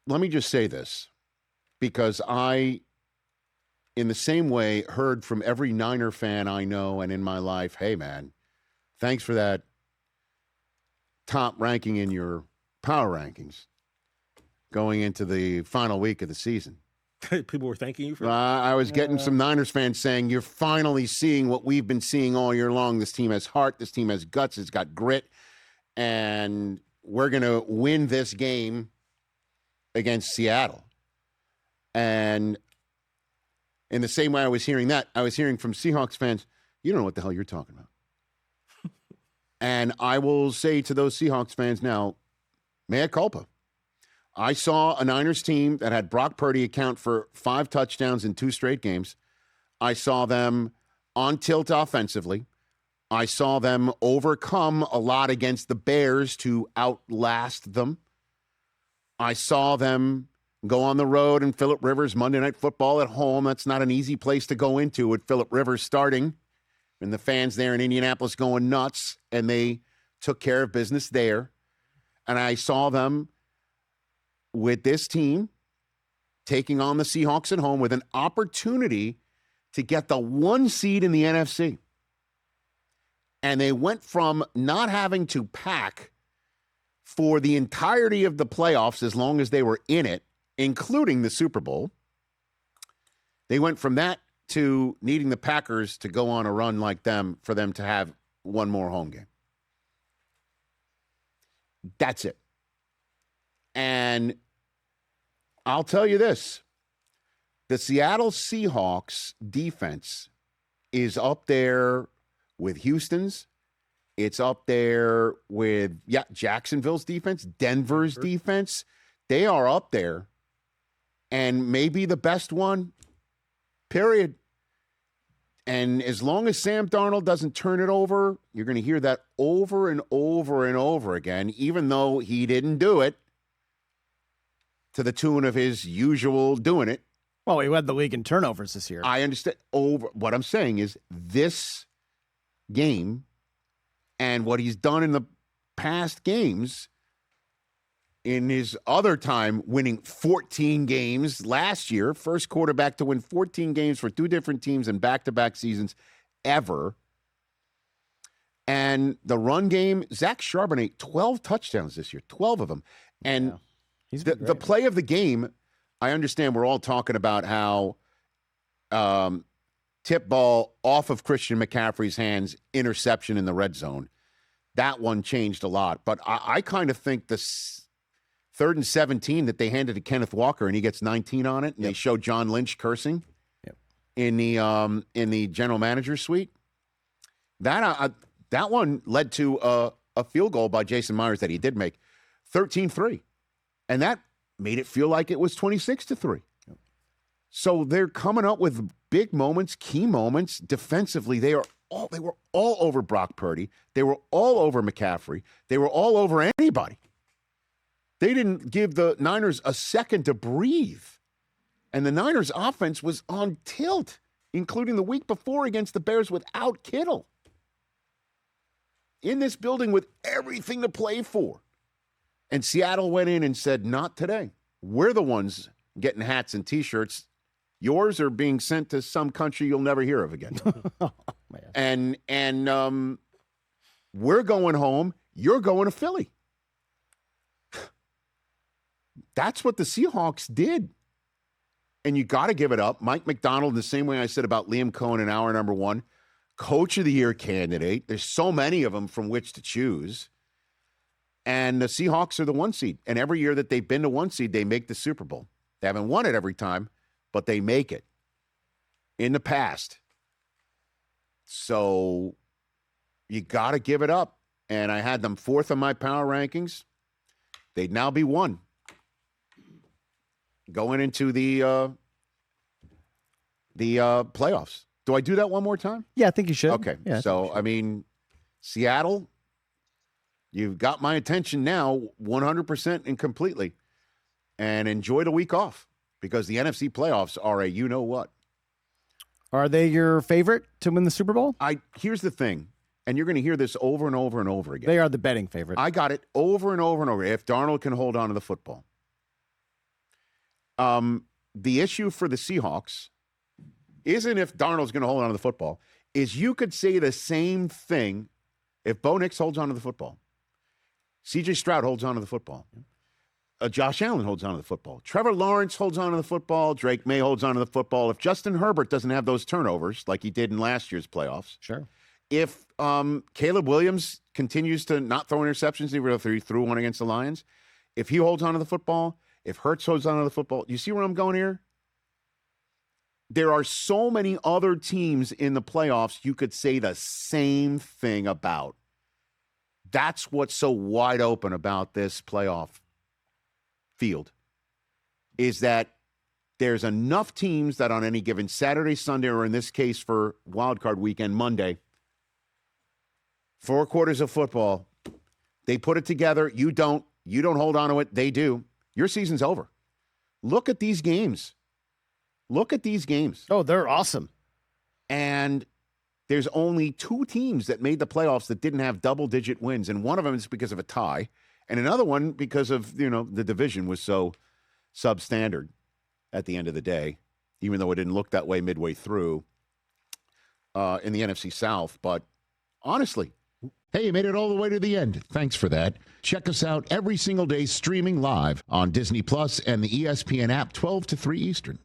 let me just say this, because I, in the same way, heard from every Niner fan I know and in my life, hey, man, thanks for that top ranking in your power rankings going into the final week of the season. People were thanking you for that? I was getting some Niners fans saying, you're finally seeing what we've been seeing all year long. This team has heart. This team has guts. It's got grit. And we're going to win this game against Seattle. And in the same way I was hearing that, I was hearing from Seahawks fans, you don't know what the hell you're talking about. And I will say to those Seahawks fans now, mea culpa. I saw a Niners team that had Brock Purdy account for 5 touchdowns in 2 straight games. I saw them on tilt offensively. I saw them overcome a lot against the Bears to outlast them. I saw them go on the road in Phillip Rivers, Monday Night Football at home. That's not an easy place to go into with Phillip Rivers starting and the fans there in Indianapolis going nuts, and they took care of business there. And I saw them with this team taking on the Seahawks at home with an opportunity to get the 1 seed in the NFC. And they went from not having to pack for the entirety of the playoffs as long as they were in it, including the Super Bowl. They went from that to needing the Packers to go on a run like them for them to have one more home game. That's it. And I'll tell you this, the Seattle Seahawks defense is up there with Houston's. It's up there with, Jacksonville's defense, Denver's defense. They are up there. And maybe the best one, period. And as long as Sam Darnold doesn't turn it over, you're going to hear that over and over and over again, even though he didn't do it to the tune of his usual doing it. Well, he led the league in turnovers this year. I understand. What I'm saying is this game and what he's done in the past games, in his other time winning 14 games last year, first quarterback to win 14 games for 2 different teams in back-to-back seasons ever. And the run game, Zach Charbonnet, 12 touchdowns this year, 12 of them. And the play of the game, I understand we're all talking about how tip ball off of Christian McCaffrey's hands, interception in the red zone. That one changed a lot. But I kind of think this 3rd and 17 that they handed to Kenneth Walker and he gets 19 on it, and they show John Lynch cursing in the general manager's suite. That one led to a field goal by Jason Myers that he did make, 13-3. And that made it feel like it was 26-3. So they're coming up with big moments, key moments. Defensively, they were all over Brock Purdy. They were all over McCaffrey. They were all over anybody. They didn't give the Niners a second to breathe. And the Niners offense was on tilt, including the week before against the Bears without Kittle. In this building with everything to play for. And Seattle went in and said, not today. We're the ones getting hats and T-shirts. Yours are being sent to some country you'll never hear of again. Oh, man. And we're going home. You're going to Philly. That's what the Seahawks did. And you got to give it up. Mike McDonald, the same way I said about Liam Cohen in hour number 1, Coach of the Year candidate. There's so many of them from which to choose. And the Seahawks are the 1 seed. And every year that they've been to 1 seed, they make the Super Bowl. They haven't won it every time, but they make it in the past. So you got to give it up. And I had them 4th on my power rankings. They'd now be 1 going into the playoffs. Do I do that one more time? Yeah, I think you should. Okay. Yeah, So, I mean, Seattle, you've got my attention now 100% and completely. And enjoy the week off because the NFC playoffs are a you-know-what. Are they your favorite to win the Super Bowl? Here's the thing, and you're going to hear this over and over and over again. They are the betting favorite. I got it over and over and over. If Darnold can hold on to the football. The issue for the Seahawks isn't if Darnold's going to hold on to the football, is you could say the same thing if Bo Nix holds on to the football. C.J. Stroud holds on to the football. Josh Allen holds on to the football. Trevor Lawrence holds on to the football. Drake May holds on to the football. If Justin Herbert doesn't have those turnovers like he did in last year's playoffs. Sure. If Caleb Williams continues to not throw interceptions, even though he threw one against the Lions, if he holds on to the football, if Hurts holds on to the football, you see where I'm going here? There are so many other teams in the playoffs you could say the same thing about. That's what's so wide open about this playoff field, is that there's enough teams that on any given Saturday, Sunday, or in this case for wildcard weekend, Monday, 4 quarters of football, they put it together. You don't hold on to it. They do. Your season's over. Look at these games. Oh, they're awesome. And there's only 2 teams that made the playoffs that didn't have double-digit wins, and one of them is because of a tie, and another one because of, the division was so substandard at the end of the day, even though it didn't look that way midway through in the NFC South. But honestly, hey, you made it all the way to the end. Thanks for that. Check us out every single day streaming live on Disney Plus and the ESPN app 12 to 3 Eastern.